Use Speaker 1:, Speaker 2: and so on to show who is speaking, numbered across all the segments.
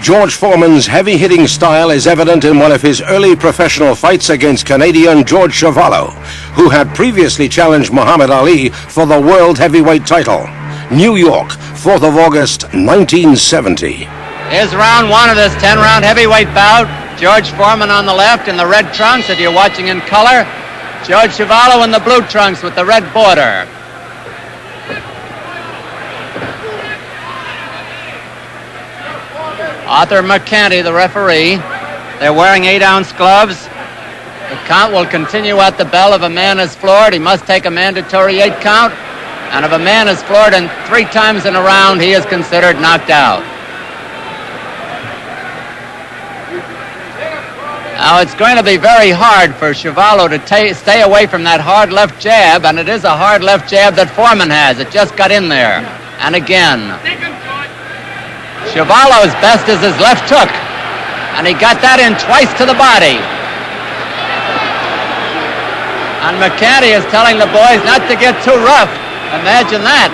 Speaker 1: George Foreman's heavy-hitting style is evident in one of his early professional fights against Canadian George Chuvalo, who had previously challenged Muhammad Ali for the world heavyweight title. New York, 4th of August, 1970.
Speaker 2: Here's round one of this 10-round heavyweight bout. George Foreman on the left in the red trunks, if you're watching in color. George Chuvalo in the blue trunks with the red border. Arthur McCanty, the referee. They're wearing 8-ounce gloves. The count will continue at the bell. If a man is floored, he must take a mandatory 8 count. And if a man is floored and 3 times in a round, he is considered knocked out. Now, it's going to be very hard for Chuvalo to stay away from that hard left jab, and it is a hard left jab that Foreman has. It just got in there. And again. Chuvalo's best is his left hook, and he got that in twice to the body. And McCanty is telling the boys not to get too rough. Imagine that.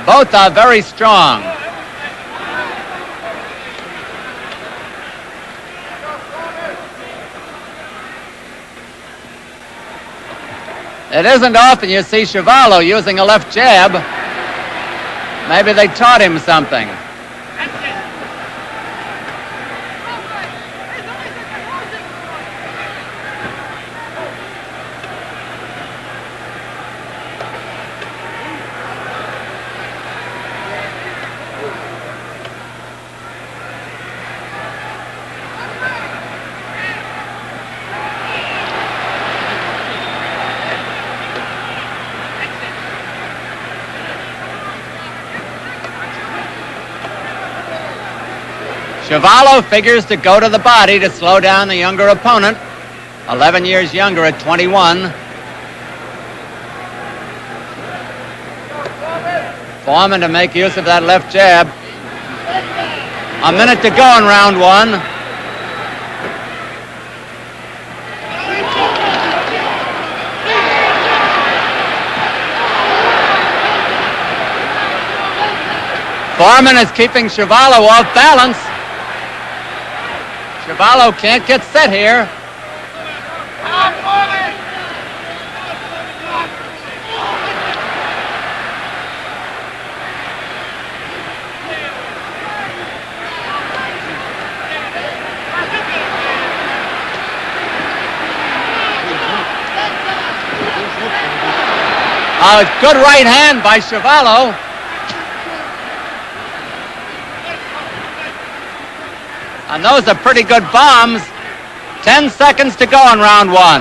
Speaker 2: Both are very strong. It isn't often you see Chuvalo using a left jab. Maybe they taught him something. Chuvalo figures to go to the body to slow down the younger opponent, 11 years younger at 21. Foreman to make use of that left jab. A minute to go in round one. Foreman is keeping Chuvalo off balance. Chuvalo can't get set here. A good right hand by Chuvalo. And those are pretty good bombs. 10 seconds to go in round one.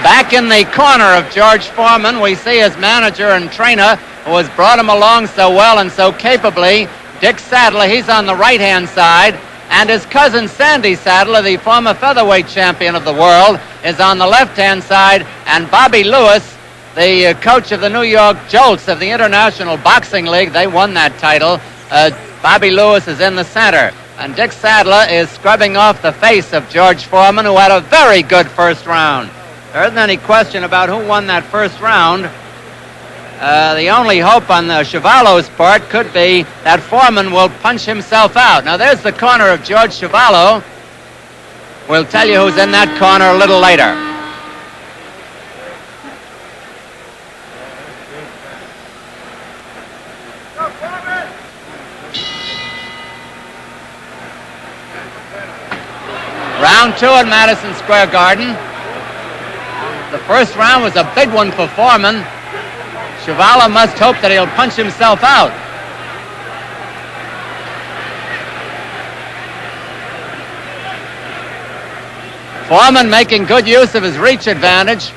Speaker 2: Back in the corner of George Foreman, we see his manager and trainer, who has brought him along so well and so capably, Dick Sadler. He's on the right-hand side. And his cousin Sandy Sadler, the former featherweight champion of the world, is on the left-hand side. And Bobby Lewis, the coach of the New York Jolts of the International Boxing League, they won that title. Bobby Lewis is in the center. And Dick Sadler is scrubbing off the face of George Foreman, who had a very good first round. There isn't any question about who won that first round. The only hope on the Chuvalo's part could be that Foreman will punch himself out. Now, there's the corner of George Chuvalo. We'll tell you who's in that corner a little later. Round two at Madison Square Garden. The first round was a big one for Foreman. Chuvalo must hope that he'll punch himself out. Foreman making good use of his reach advantage.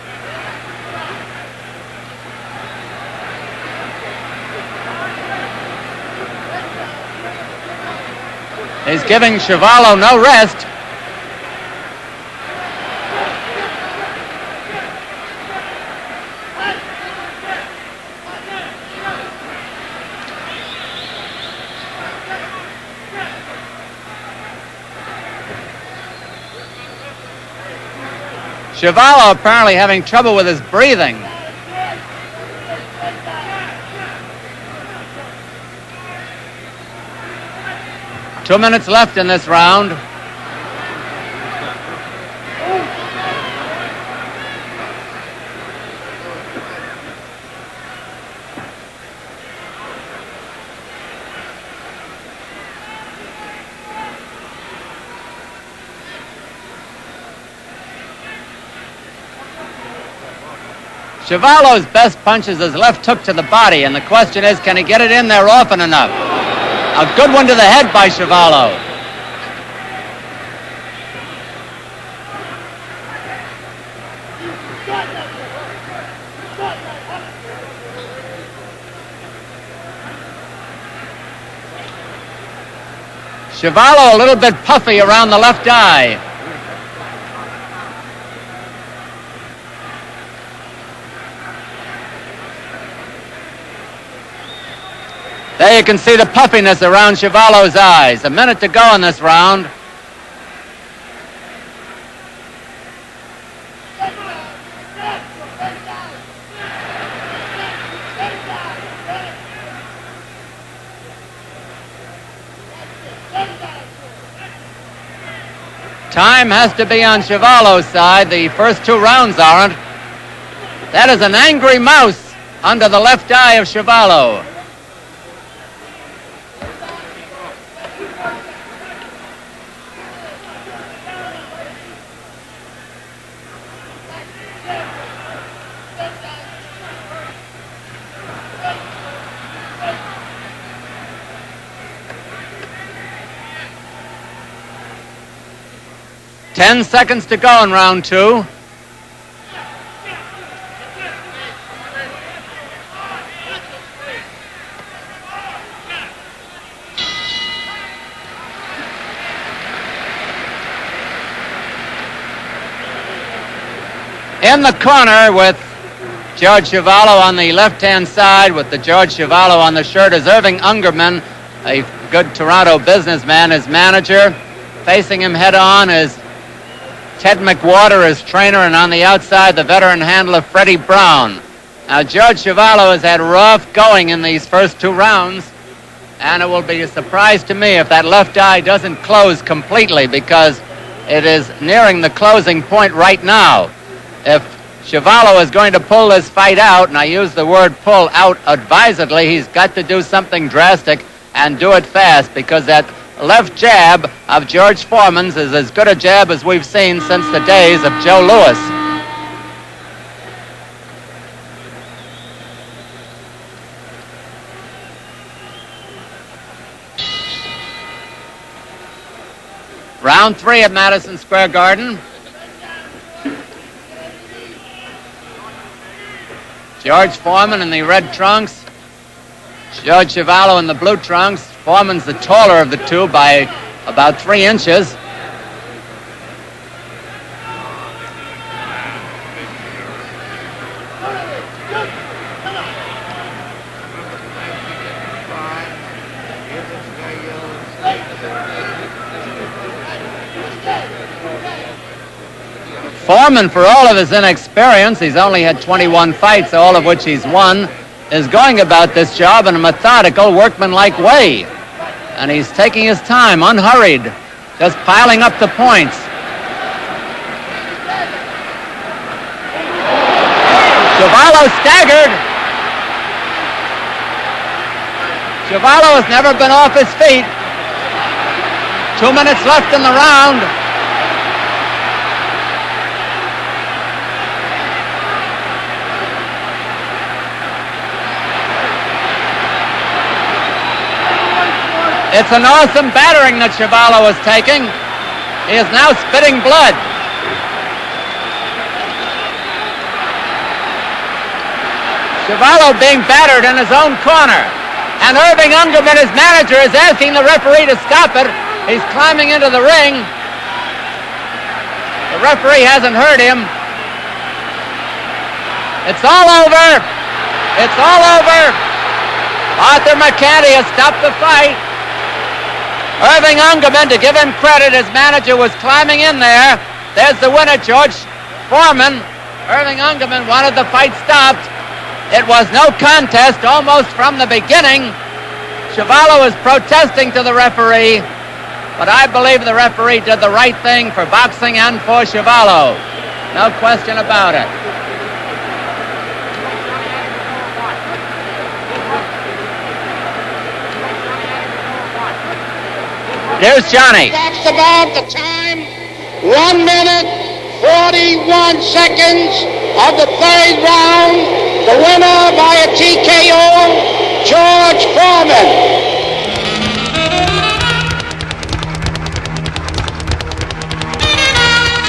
Speaker 2: He's giving Chuvalo no rest. Chuvalo apparently having trouble with his breathing. Two minutes left in this round. Chuvalo's best punch is his left hook to the body, and the question is, can he get it in there often enough? A good one to the head by Chuvalo. Chuvalo a little bit puffy around the left eye. There you can see the puffiness around Chuvalo's eyes. A minute to go in this round. Time has to be on Chuvalo's side. The first two rounds aren't. That is an angry mouse under the left eye of Chuvalo. Ten seconds to go in round two. In the corner with George Chuvalo on the left-hand side with the George Chuvalo on the shirt is Irving Ungerman, a good Toronto businessman, his manager. Facing him head-on is Ted McWater, his trainer, and on the outside, the veteran handler, Freddie Brown. Now, George Chuvalo has had rough going in these first two rounds, and it will be a surprise to me if that left eye doesn't close completely, because it is nearing the closing point right now. If Chuvalo is going to pull this fight out, and I use the word pull out advisedly, he's got to do something drastic and do it fast, because that left jab of George Foreman's is as good a jab as we've seen since the days of Joe Louis. Round three at Madison Square Garden. George Foreman in the red trunks, George Chuvalo in the blue trunks. Foreman's the taller of the two by about 3 inches. Foreman, for all of his inexperience, he's only had 21 fights, all of which he's won, is going about this job in a methodical, workmanlike way. And he's taking his time, unhurried, just piling up the points. Chuvalo staggered. Chuvalo has never been off his feet. 2 minutes left in the round. It's an awesome battering that Chuvalo is taking. He is now spitting blood. Chuvalo being battered in his own corner. And Irving Ungerman, his manager, is asking the referee to stop it. He's climbing into the ring. The referee hasn't heard him. It's all over. It's all over. Arthur McCanty has stopped the fight. Irving Ungerman, to give him credit, his manager was climbing in there. There's the winner, George Foreman, Irving Ungerman, wanted the fight stopped. It was no contest almost from the beginning. Chuvalo was protesting to the referee, but I believe the referee did the right thing for boxing and for Chuvalo. No question about it. Here's Johnny.
Speaker 3: That's about the time. 1 minute, 41 seconds of the third round. The winner by a TKO, George Foreman.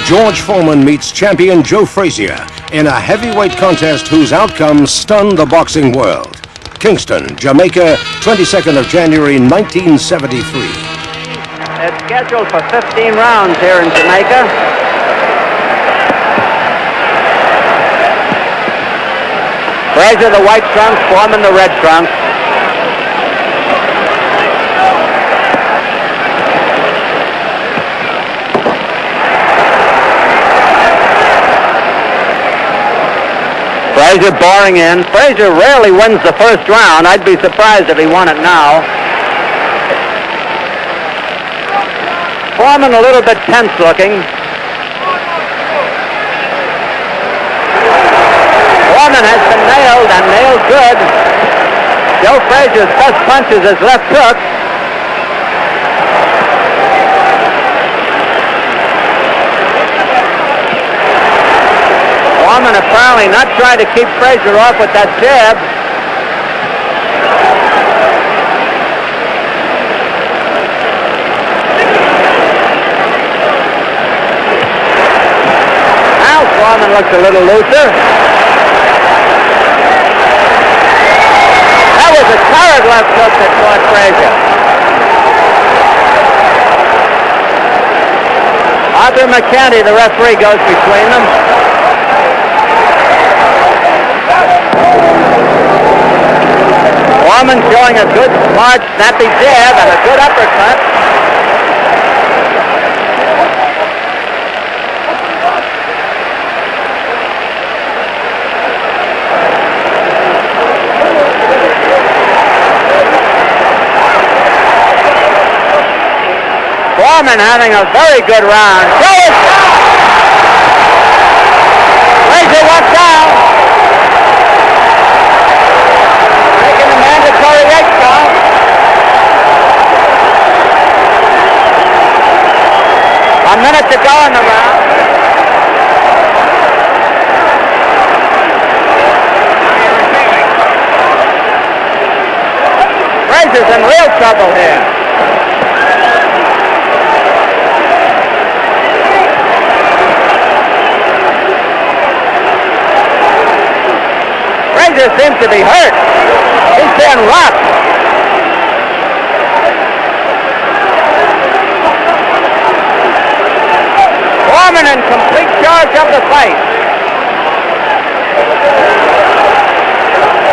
Speaker 1: George Foreman meets champion Joe Frazier in a heavyweight contest whose outcome stunned the boxing world. Kingston, Jamaica, 22nd of January, 1973.
Speaker 2: It's scheduled for 15 rounds here in Jamaica. Frazier the white trunks, Foreman the red trunks. Frazier barring in. Frazier rarely wins the first round. I'd be surprised if he won it now. Foreman a little bit tense looking. Foreman has been nailed and nailed good. Joe Frazier's best punch is his left hook. Foreman apparently not trying to keep Frazier off with that jab. Now Foreman looks a little looser. That was a torrid left hook that caught Frazier. Arthur McCanty, the referee, goes between them. Foreman showing a good, smart, snappy jab and a good uppercut. Foreman having a very good round. Frazier went down. Taking the mandatory 8 count. A minute to go in the round. Frazier's in real trouble here. Frazier seems to be hurt. He's being rocked. Foreman in complete charge of the fight.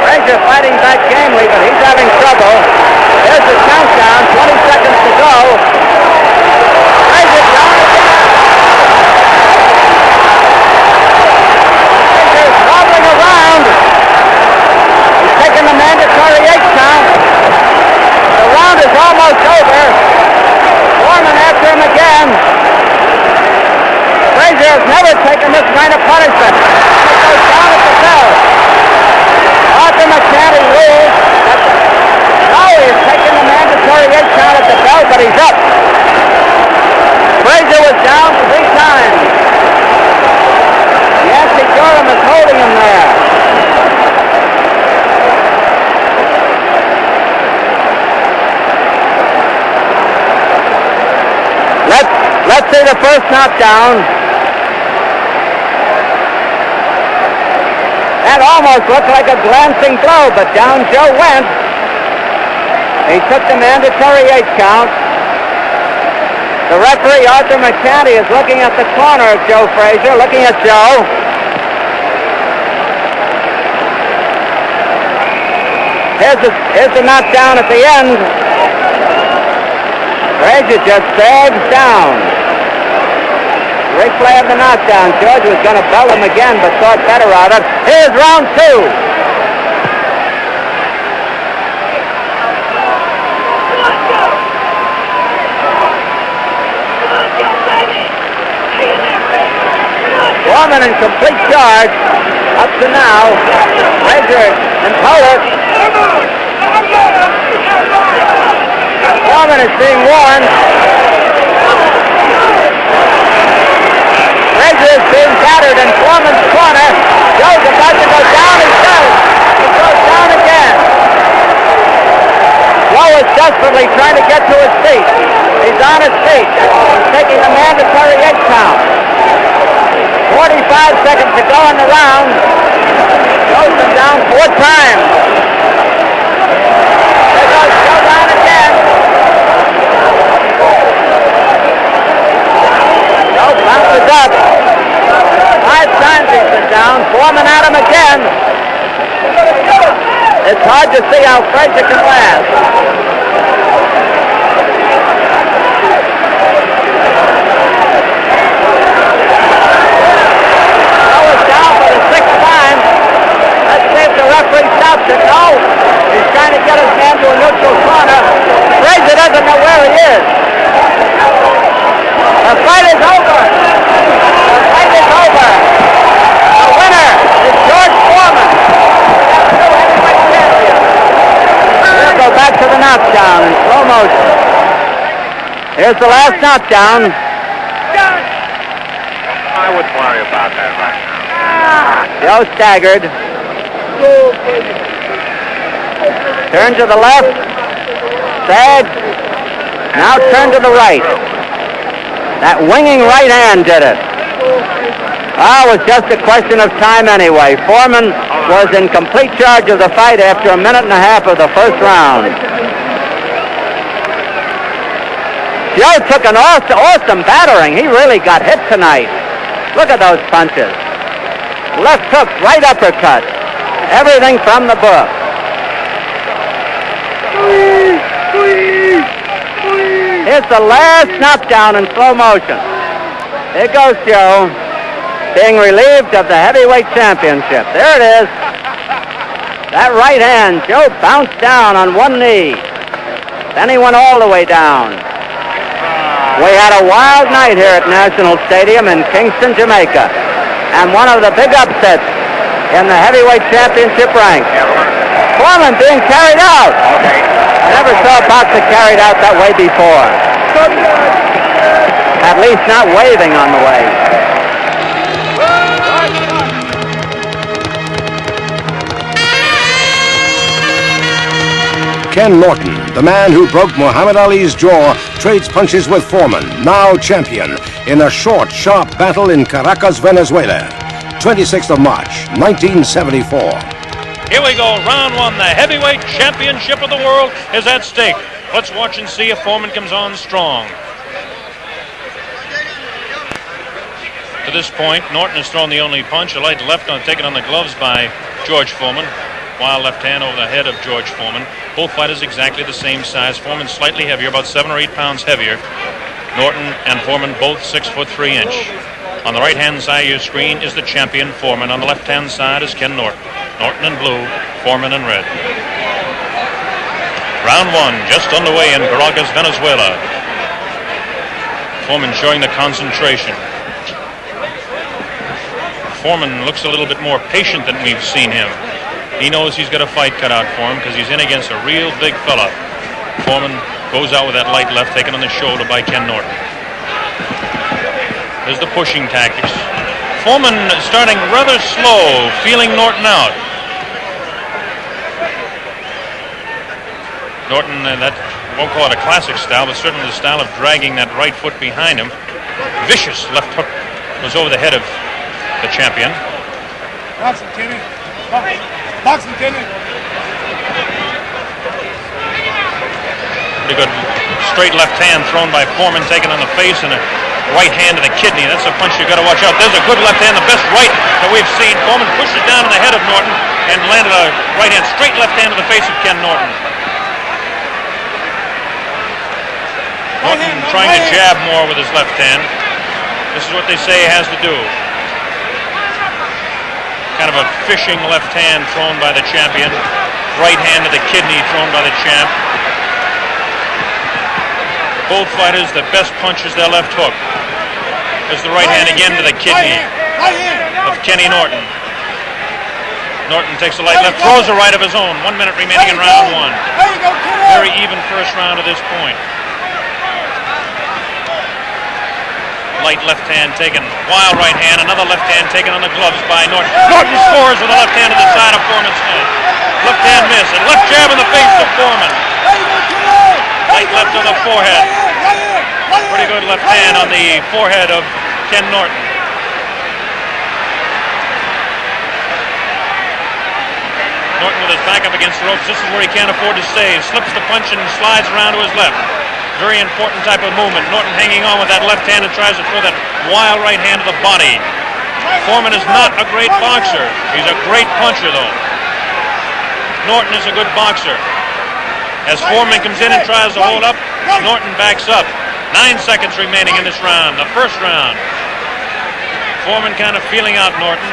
Speaker 2: Frazier fighting back gamely, but he's having trouble. There's the countdown, 20 seconds to go. Frazier down again. Frazier's wobbling around. Taking the mandatory 8 count. The round is almost over. Foreman after him again. Frazier has never taken this kind of punishment. It goes down at the bell. Arthur McCanty rules that now he is taking the mandatory 8 count at the bell, but he's up. Frazier was down 3 times. Yancey Gorham is holding him there. Let's see the first knockdown. That almost looked like a glancing blow, but down Joe went. He took the mandatory 8 count. The referee, Arthur McCanty, is looking at the corner of Joe Frazier, looking at Joe. Here's the knockdown at the end. Frazier just sags down. Replay of the knockdown. George was going to belt him again, but thought better of it. Here's round 2. Foreman in complete charge up to now. Frazier and Pollard. Foreman is being warned. Frazier is being battered in Foreman's corner. Joe's about to go down. He does. He goes down again. Joe is desperately trying to get to his feet. He's on his feet. He's taking a mandatory 8 count. 45 seconds to go in the round. Goes him down 4 times. There goes Joe down again. Joe bounces up. 5 times he's been down. Foreman at him again. It's hard to see how Frazier can last. Referee stops it. No. He's trying to get his man to a neutral corner. Frazier doesn't know where he is. The fight is over. The fight is over. The winner is George Foreman. We'll go back to the knockdown in slow motion. Here's the last knockdown.
Speaker 4: I wouldn't worry about that right now.
Speaker 2: Joe staggered. Turn to the left. Sag. Now turn to the right. That winging right hand did it. It was just a question of time anyway. Foreman was in complete charge of the fight after a minute and a half of the first round. Joe took an awesome battering. He really got hit tonight. Look at those punches. Left hook, right uppercut. Everything from the book. Here's the last knockdown in slow motion. Here goes Joe, being relieved of the heavyweight championship. There it is. That right hand, Joe bounced down on one knee. Then he went all the way down. We had a wild night here at National Stadium in Kingston, Jamaica. And one of the big upsets in the heavyweight championship ranks. Foreman being carried out.
Speaker 4: Okay.
Speaker 2: I never saw a boxer carried out that way before. At least not waving on the way.
Speaker 1: Ken Norton, the man who broke Muhammad Ali's jaw, trades punches with Foreman, now champion, in a short, sharp battle in Caracas, Venezuela. 26th of March, 1974.
Speaker 5: Here we go, round 1. The heavyweight championship of the world is at stake. Let's watch and see if Foreman comes on strong. To this point, Norton has thrown the only punch. A light left taken on the gloves by George Foreman. Wild left hand over the head of George Foreman. Both fighters exactly the same size. Foreman slightly heavier, about 7 or 8 pounds heavier. Norton and Foreman both 6 foot 3 inch. On the right-hand side of your screen is the champion, Foreman. On the left-hand side is Ken Norton. Norton in blue, Foreman in red. Round 1 just underway in Caracas, Venezuela. Foreman showing the concentration. Foreman looks a little bit more patient than we've seen him. He knows he's got a fight cut out for him because he's in against a real big fella. Foreman goes out with that light left taken on the shoulder by Ken Norton. There's the pushing tactics. Foreman starting rather slow, feeling Norton out. Norton, that won't call it a classic style, but certainly the style of dragging that right foot behind him. Vicious left hook was over the head of the champion.
Speaker 6: Boxing, Kenny. Boxing, Kenny.
Speaker 5: Pretty good straight left hand thrown by Foreman, taken on the face, and a right hand to the kidney. That's a punch you got to watch out. There's a good left hand, the best right that we've seen. Foreman pushed it down on the head of Norton and landed a right hand, straight left hand to the face of Ken Norton. Norton trying to jab more with his left hand. This is what they say he has to do. Kind of a fishing left hand thrown by the champion. Right hand to the kidney thrown by the champ. Both fighters, the best punch is their left hook. There's the right hand again to the kidney of Kenny Norton. Norton takes a light left, throws a right of his own. 1 minute remaining in round one. Very even first round to this point. Light left hand taken, wild right hand, another left hand taken on the gloves by Norton. Norton scores with a left hand to the side of Foreman's head. Left hand miss, and left jab in the face of Foreman. Light left on the forehead. Pretty good left hand on the forehead of Ken Norton. Norton with his back up against the ropes. This is where he can't afford to stay. Slips the punch and slides around to his left. Very important type of movement. Norton hanging on with that left hand and tries to throw that wild right hand to the body. Foreman is not a great boxer. He's a great puncher, though. Norton is a good boxer. As Foreman comes in and tries to hold up, Norton backs up. 9 seconds remaining in this round, the first round. Foreman kind of feeling out Norton.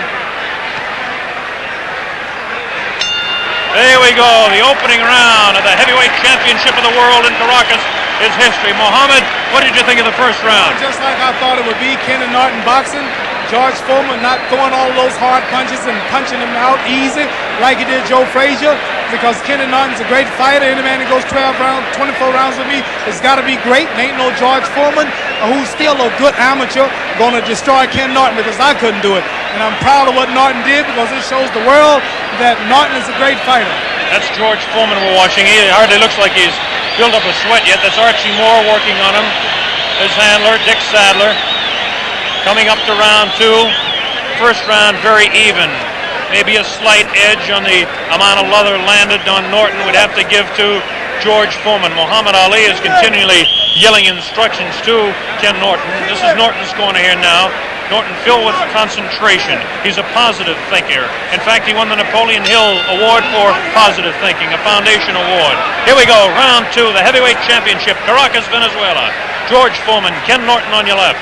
Speaker 5: There we go, the opening round of the heavyweight championship of the world in Caracas is history. Mohammed, what did you think of the first round?
Speaker 6: Just like I thought it would be, Ken and Norton boxing. George Foreman not throwing all those hard punches and punching them out easy like he did Joe Frazier, because Ken and Norton's a great fighter. Any man that goes 12 rounds, 24 rounds with me, it's got to be great. And ain't no George Foreman, who's still a good amateur, going to destroy Ken Norton, because I couldn't do it. And I'm proud of what Norton did, because it shows the world that Norton is a great fighter.
Speaker 5: That's George Foreman we're watching. He hardly looks like he's built up a sweat yet. That's Archie Moore working on him. His handler, Dick Sadler. Coming up to round two. First round very even. Maybe a slight edge on the amount of leather landed on Norton would have to give to George Foreman. Muhammad Ali is continually yelling instructions to Ken Norton. This is Norton's corner here now. Norton filled with concentration. He's a positive thinker. In fact, he won the Napoleon Hill Award for positive thinking, a foundation award. Here we go, round two, the heavyweight championship, Caracas, Venezuela. George Foreman, Ken Norton on your left.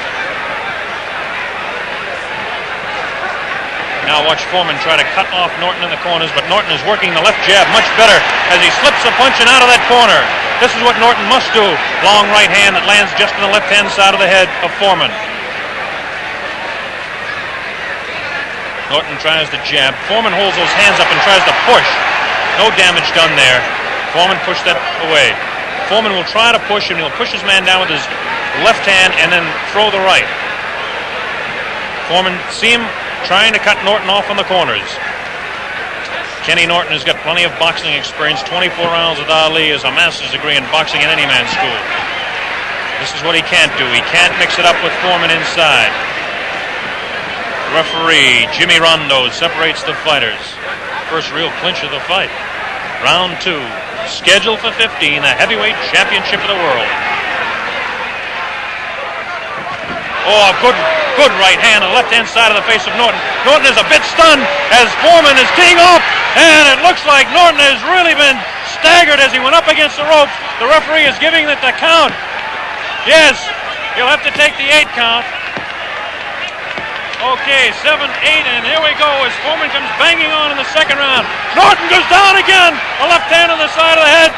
Speaker 5: Now watch Foreman try to cut off Norton in the corners, but Norton is working the left jab much better as he slips a punch and out of that corner. This is what Norton must do. Long right hand that lands just on the left-hand side of the head of Foreman. Norton tries to jab. Foreman holds those hands up and tries to push. No damage done there. Foreman pushed that away. Foreman will try to push him. He'll push his man down with his left hand and then throw the right. Foreman, see him trying to cut Norton off on the corners. Kenny Norton has got plenty of boxing experience. 24 rounds with Ali, is a master's degree in boxing at any man's school. This is what he can't do. He can't mix it up with Foreman inside. Referee Jimmy Rondo separates the fighters. First real clinch of the fight. Round two, scheduled for 15, the heavyweight championship of the world. Oh, a good right hand on the left-hand side of the face of Norton. Norton is a bit stunned as Foreman is teeing off, and it looks like Norton has really been staggered as he went up against the ropes. The referee is giving it the count. Yes, he'll have to take the 8 count. Okay, 7, 8, and here we go as Foreman comes banging on in the second round. Norton goes down again. A left hand on the side of the head.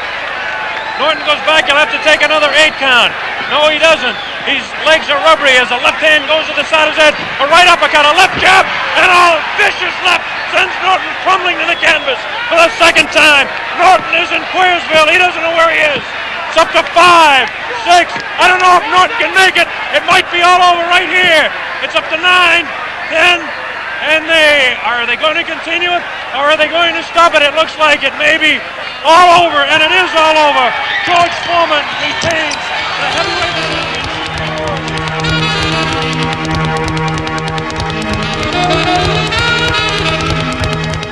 Speaker 5: Norton goes back. He'll have to take another 8 count. No, he doesn't. His legs are rubbery as the left hand goes to the side of his head. A right uppercut, a left jab, and a vicious left sends Norton crumbling to the canvas for the second time. Norton is in Queersville. He doesn't know where he is. It's up to 5, 6. I don't know if Norton can make it. It might be all over right here. It's up to 9, 10, and are they going to continue it, or are they going to stop it? It looks like it may be all over, and it is all over. George Foreman retains the heavyweight championship.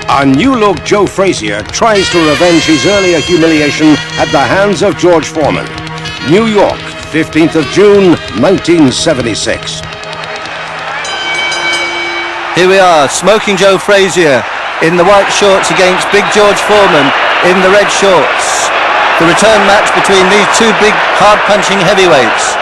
Speaker 1: A new-look Joe Frazier tries to revenge his earlier humiliation at the hands of George Foreman. New York, 15th of June, 1976.
Speaker 7: Here we are, Smoking Joe Frazier in the white shorts against Big George Foreman in the red shorts. The return match between these two big, hard-punching heavyweights.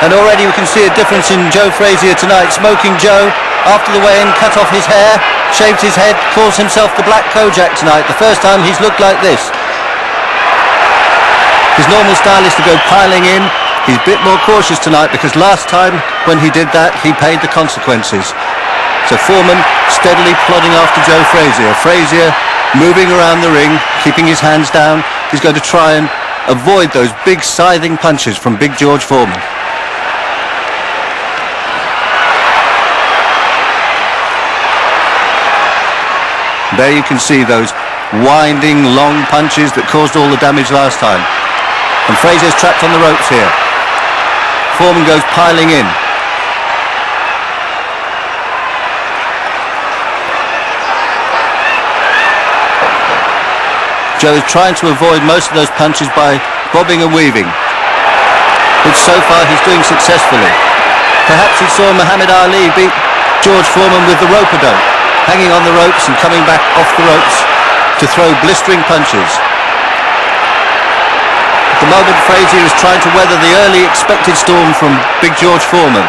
Speaker 7: And already we can see a difference in Joe Frazier tonight. Smoking Joe, after the weigh-in, cut off his hair, shaved his head, calls himself the Black Kojak tonight. The first time he's looked like this. His normal style is to go piling in. He's a bit more cautious tonight because last time when he did that, he paid the consequences. So Foreman steadily plodding after Joe Frazier. Frazier moving around the ring, keeping his hands down. He's going to try and avoid those big scything punches from Big George Foreman. There you can see those winding, long punches that caused all the damage last time. And Frazier's trapped on the ropes here. Foreman goes piling in. Joe is trying to avoid most of those punches by bobbing and weaving, which so far he's doing successfully. Perhaps he saw Muhammad Ali beat George Foreman with the rope-a-dope, hanging on the ropes and coming back off the ropes to throw blistering punches. At the moment, Frazier is trying to weather the early expected storm from Big George Foreman.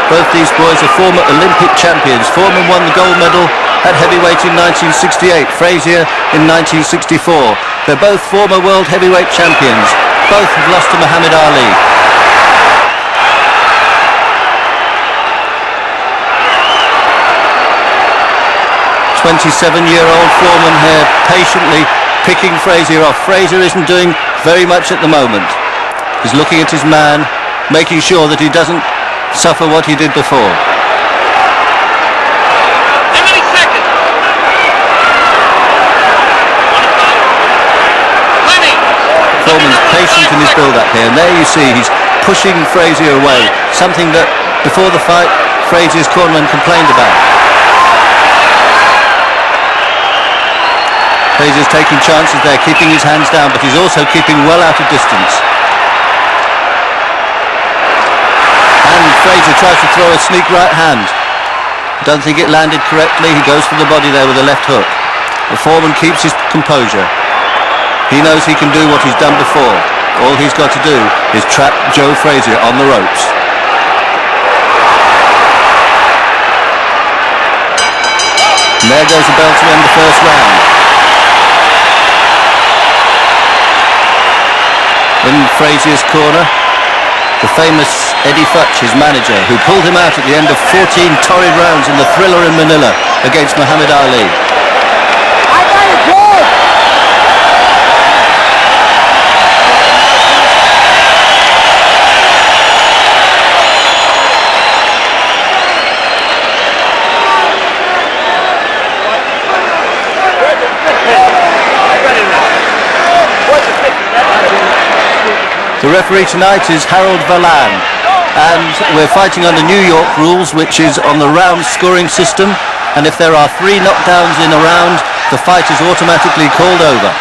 Speaker 7: Both these boys are former Olympic champions. Foreman won the gold medal at heavyweight in 1968, Frazier in 1964. They're both former world heavyweight champions. Both have lost to Muhammad Ali. "27-year-old Foreman here patiently picking Frazier off. Frazier isn't doing very much at the moment. He's looking at his man, making sure that he doesn't suffer what he did before. Foreman's patient in his build-up here, and there you see he's pushing Frazier away, something that before the fight Frazier's cornerman complained about. Frazier's taking chances there, keeping his hands down, but he's also keeping well out of distance. And Frazier tries to throw a sneak right hand. Don't think it landed correctly. He goes for the body there with a left hook. The Foreman keeps his composure. He knows he can do what he's done before. All he's got to do is trap Joe Frazier on the ropes. And there goes the bell to end the first round. In Frazier's corner, the famous Eddie Futch, his manager, who pulled him out at the end of 14 torrid rounds in the Thriller in Manila against Muhammad Ali.
Speaker 3: I got it, George!
Speaker 7: The referee tonight is Harold Vallan, and we're fighting under New York rules, which is on the round scoring system, and if there are 3 knockdowns in a round, the fight is automatically called over.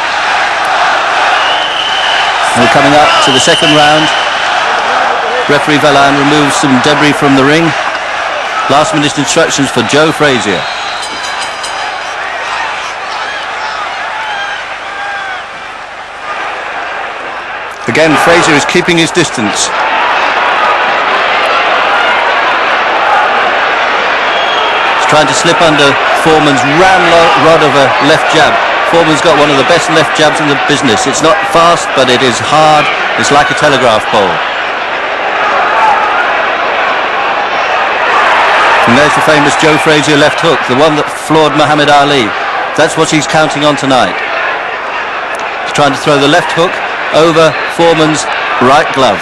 Speaker 7: And we're coming up to the second round. Referee Vallan removes some debris from the ring. Last minute instructions for Joe Frazier. Again, Frazier is keeping his distance. He's trying to slip under Foreman's ramrod of a left jab. Foreman's got one of the best left jabs in the business. It's not fast, but it is hard. It's like a telegraph pole. And there's the famous Joe Frazier left hook, the one that floored Muhammad Ali. That's what he's counting on tonight. He's trying to throw the left hook over Foreman's right glove.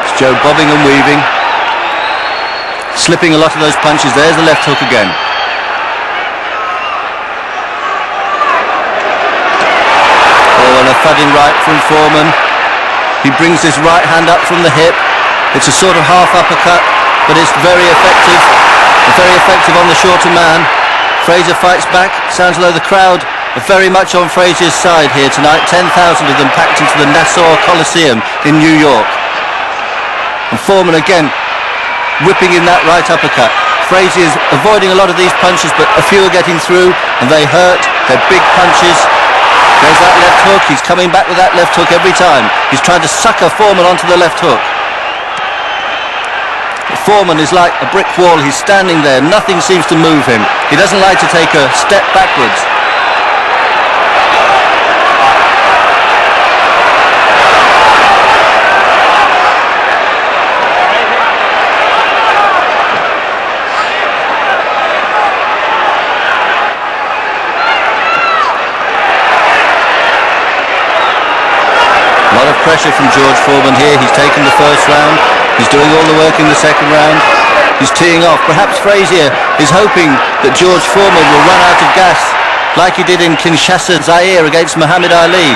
Speaker 7: It's Joe bobbing and weaving, slipping a lot of those punches. There's the left hook again. Oh, and a thudding right from Foreman. He brings this right hand up from the hip. It's a sort of half uppercut, but it's very effective. Very effective on the shorter man. Frazier fights back. Sounds as though the crowd are very much on Frazier's side here tonight. 10,000 of them packed into the Nassau Coliseum in New York. And Foreman again whipping in that right uppercut. Frazier's avoiding a lot of these punches, but a few are getting through, and they hurt. They're big punches. There's that left hook. He's coming back with that left hook every time. He's trying to sucker Foreman onto the left hook. Foreman is like a brick wall. He's standing there. Nothing seems to move him. He doesn't like to take a step backwards. A lot of pressure from George Foreman here. He's taken the first round. He's doing all the work in the second round. He's teeing off. Perhaps Frazier is hoping that George Foreman will run out of gas like he did in Kinshasa, Zaire against Muhammad Ali.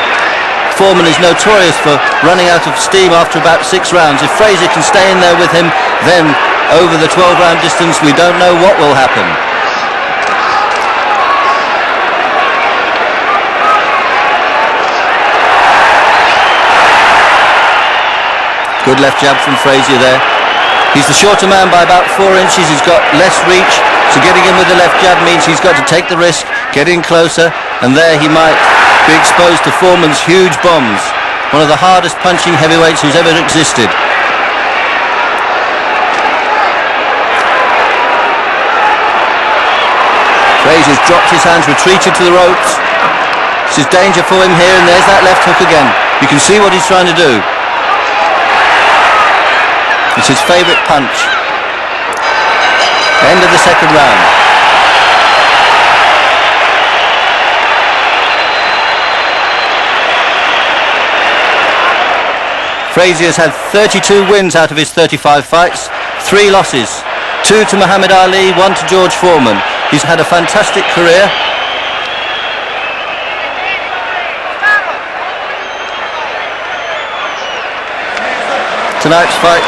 Speaker 7: Foreman is notorious for running out of steam after about 6 rounds. If Frazier can stay in there with him, then over the 12-round distance, we don't know what will happen. Good left jab from Frazier there. He's the shorter man by about 4 inches. He's got less reach, so getting in with the left jab means he's got to take the risk, get in closer, and there he might be exposed to Foreman's huge bombs. One of the hardest punching heavyweights who's ever existed. Frazier's dropped his hands, retreated to the ropes. This is danger for him here, and there's that left hook again. You can see what he's trying to do. It's his favourite punch. End of the second round. Frazier's had 32 wins out of his 35 fights, 3 losses, 2 to Muhammad Ali, 1 to George Foreman. He's had a fantastic career. Tonight's fight,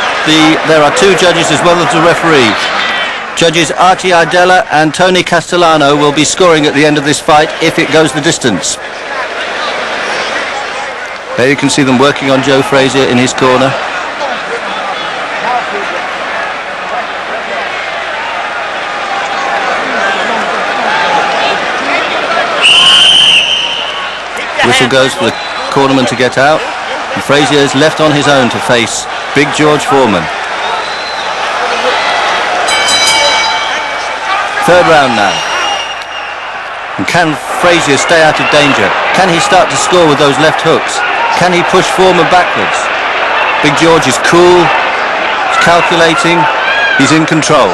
Speaker 7: there are 2 judges as well as the referee. Judges Artie Idella and Tony Castellano will be scoring at the end of this fight if it goes the distance. There you can see them working on Joe Frazier in his corner. Whistle goes for the cornerman to get out. And Frazier is left on his own to face Big George Foreman. Third round now. And can Frazier stay out of danger? Can he start to score with those left hooks? Can he push Foreman backwards? Big George is cool, he's calculating, he's in control.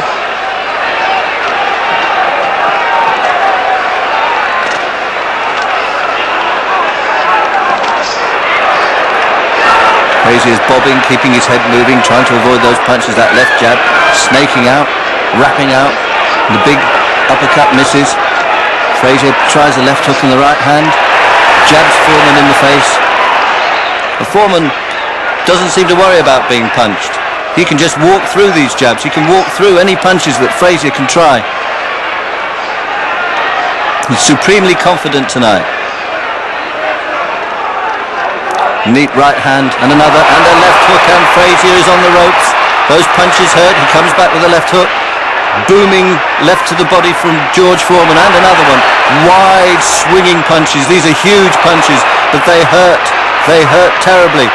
Speaker 7: Frazier is bobbing, keeping his head moving, trying to avoid those punches, that left jab, snaking out, wrapping out. The big uppercut misses. Frazier tries the left hook in the right hand, jabs Foreman in the face. The Foreman doesn't seem to worry about being punched. He can just walk through these jabs. He can walk through any punches that Frazier can try. He's supremely confident tonight. Neat right hand and another and a left hook, and Frazier is on the ropes. Those punches hurt. He comes back with a left hook. Booming left to the body from George Foreman, and another one. Wide swinging punches. These are huge punches, but they hurt. They hurt terribly.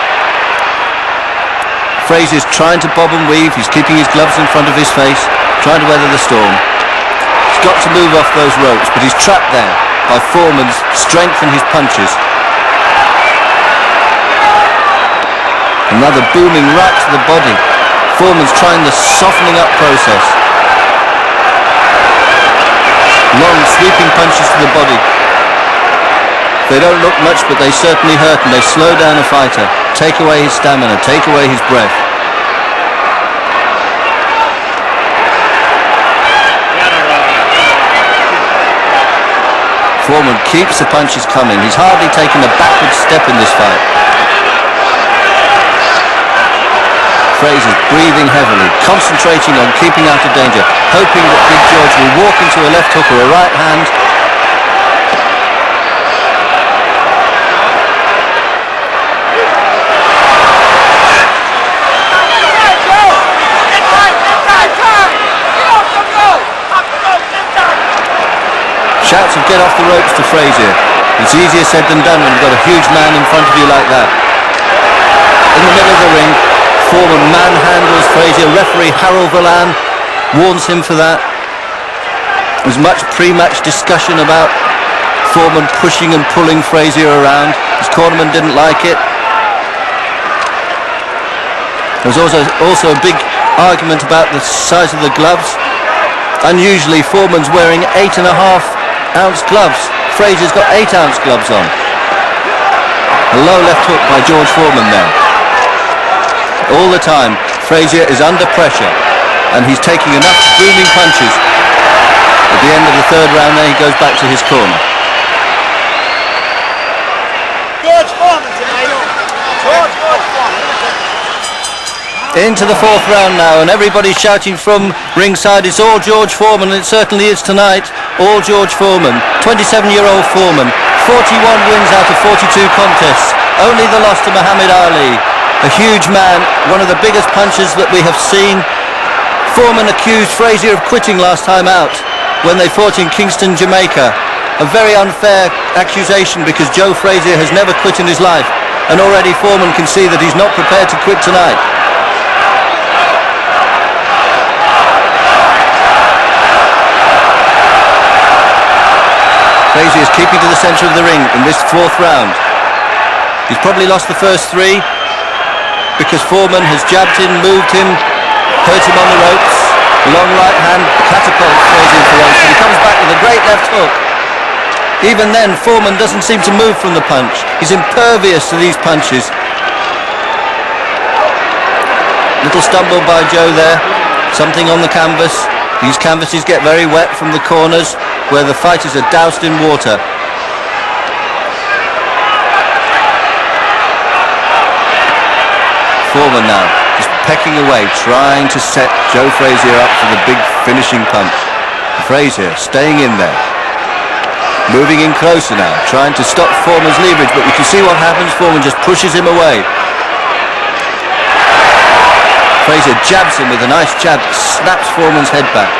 Speaker 7: Frazier's trying to bob and weave. He's keeping his gloves in front of his face, trying to weather the storm. He's got to move off those ropes, but he's trapped there by Foreman's strength and his punches. Another booming right to the body. Foreman's trying the softening up process. Long sweeping punches to the body. They don't look much, but they certainly hurt, and they slow down a fighter, take away his stamina, take away his breath. Foreman keeps the punches coming. He's hardly taken a backward step in this fight. Frazier's breathing heavily, concentrating on keeping out of danger, hoping that Big George will walk into a left hook or a right hand. Shouts of get off the ropes to Frazier. It's easier said than done when you've got a huge man in front of you like that. In the middle of the ring, Foreman manhandles Frazier. Referee Harold Villan warns him for that. There was much pre-match discussion about Foreman pushing and pulling Frazier around. His cornerman didn't like it. There was also a big argument about the size of the gloves. Unusually, Foreman's wearing 8.5-ounce gloves. Frazier's got 8-ounce gloves on. A low left hook by George Foreman there. All the time, Frazier is under pressure, and he's taking enough booming punches. At the end of the third round there, he goes back to his corner.
Speaker 3: George Foreman tonight. George Foreman.
Speaker 7: Into the fourth round now, and everybody's shouting from ringside, it's all George Foreman, and it certainly is tonight. All George Foreman, 27-year-old Foreman, 41 wins out of 42 contests, only the loss to Muhammad Ali. A huge man, one of the biggest punchers that we have seen. Foreman accused Frazier of quitting last time out when they fought in Kingston, Jamaica. A very unfair accusation because Joe Frazier has never quit in his life, and already Foreman can see that he's not prepared to quit tonight. Frazier is keeping to the centre of the ring in this fourth round. He's probably lost the first three because Foreman has jabbed him, moved him, hurt him on the ropes. Long right hand catapults Frazier for once, but he comes back with a great left hook. Even then, Foreman doesn't seem to move from the punch. He's impervious to these punches. Little stumble by Joe there. Something on the canvas. These canvases get very wet from the corners where the fighters are doused in water. Foreman now just pecking away, trying to set Joe Frazier up for the big finishing punch. Frazier staying in there. Moving in closer now, trying to stop Foreman's leverage, but you can see what happens. Foreman just pushes him away. Frazier jabs him with a nice jab, snaps Foreman's head back.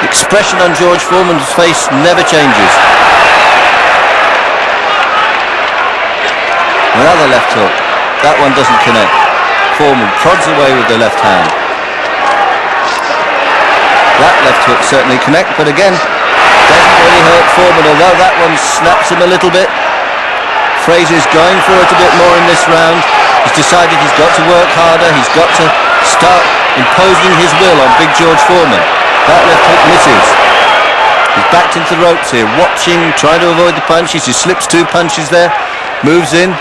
Speaker 7: The expression on George Foreman's face never changes. Another left hook. That one doesn't connect. Foreman prods away with the left hand. That left hook certainly connects, but again, doesn't really hurt Foreman, although that one snaps him a little bit. Frazier's going for it a bit more in this round. He's decided he's got to work harder. He's got to start imposing his will on Big George Foreman. That left hook misses. He's backed into the ropes here, watching, trying to avoid the punches. He slips two punches there, moves in.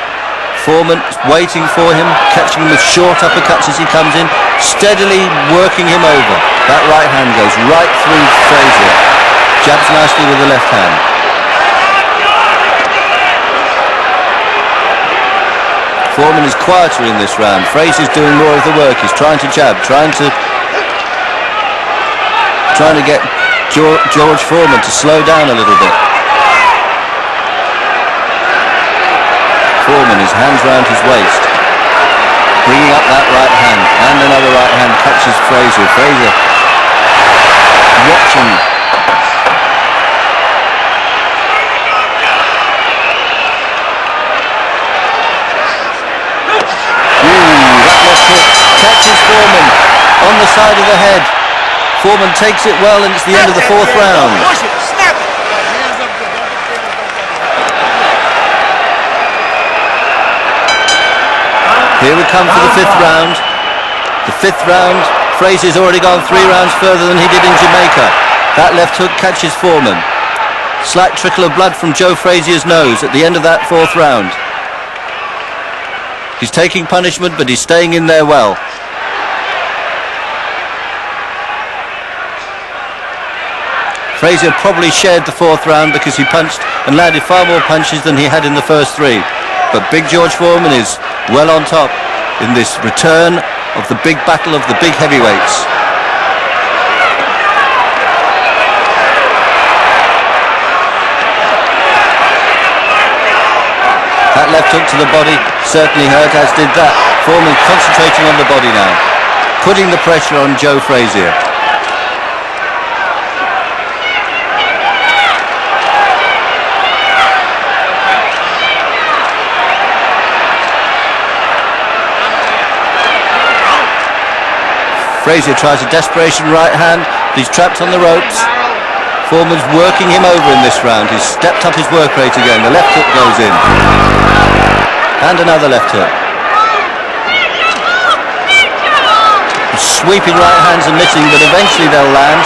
Speaker 7: Foreman is waiting for him, catching him with short uppercuts as he comes in, steadily working him over. That right hand goes right through Frazier. Jabs nicely with the left hand. Foreman is quieter in this round. Frazier's doing more of the work. He's trying to jab, trying to get George Foreman to slow down a little bit. Foreman, his hands round his waist, bringing up that right hand, and another right hand catches Frazier. Frazier watching. That left hook catches Foreman on the side of the head. Foreman takes it well, and it's the end of the fourth round. Here we come for the fifth round. The fifth round, Frazier's already gone 3 rounds further than he did in Jamaica. That left hook catches Foreman. Slight trickle of blood from Joe Frazier's nose at the end of that fourth round. He's taking punishment, but he's staying in there well. Frazier probably shared the fourth round because he punched and landed far more punches than he had in the first 3. But Big George Foreman is well on top in this return of the big battle of the big heavyweights. That left hook to the body certainly hurt, as did that. Foreman concentrating on the body now, putting the pressure on Joe Frazier. Frazier tries a desperation right hand, but he's trapped on the ropes. Foreman's working him over in this round. He's stepped up his work rate again. The left hook goes in. And another left hook. Sweeping right hands and missing, but eventually they'll land.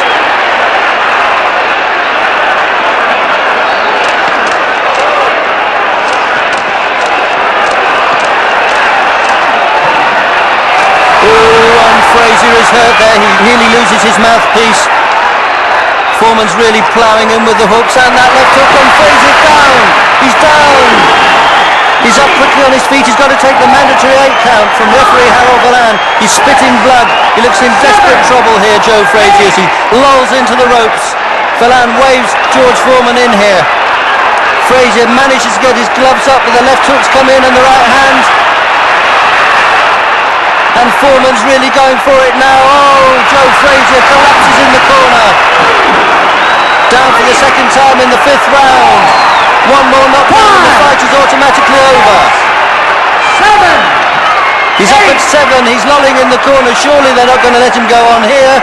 Speaker 7: Oh, and Frazier is hurt there. He nearly loses his mouthpiece. Foreman's really ploughing him with the hooks, and that left hook on Frazier. Down! He's down! He's up quickly on his feet. He's got to take the mandatory 8 count from referee Harold Valan. He's spitting blood. He looks in desperate trouble here, Joe Frazier, as he lolls into the ropes. Valan waves George Foreman in here. Frazier manages to get his gloves up, but the left hooks come in and the right hand. And Foreman's really going for it now. Oh, Joe Frazier collapses in the corner. Down for the second time in the 5th round. One more knockdown and the fight is automatically over. 7. He's up at 7. He's lolling in the corner. Surely they're not going to let him go on here.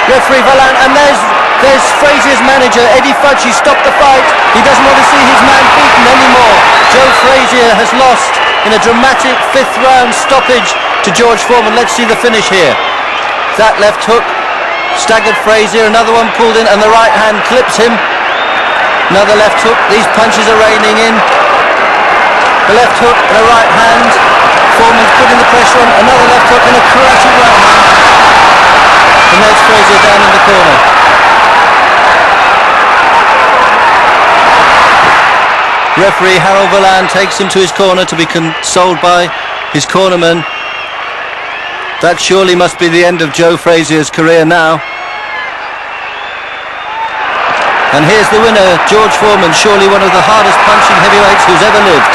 Speaker 7: Referee Valan, and there's Frazier's manager, Eddie Fudge. He stopped the fight. He doesn't want to see his man beaten anymore. Joe Frazier has lost in a dramatic 5th round stoppage to George Foreman. Let's see the finish here. That left hook staggered Frazier. Another one pulled in, and the right hand clips him. Another left hook. These punches are raining in. The left hook and a right hand. Foreman's putting the pressure on. Another left hook and a crashing right hand. And there's Frazier down in the corner. Referee Harold Valan takes him to his corner to be consoled by his cornerman. That surely must be the end of Joe Frazier's career now. And here's the winner, George Foreman, surely one of the hardest punching heavyweights who's ever lived.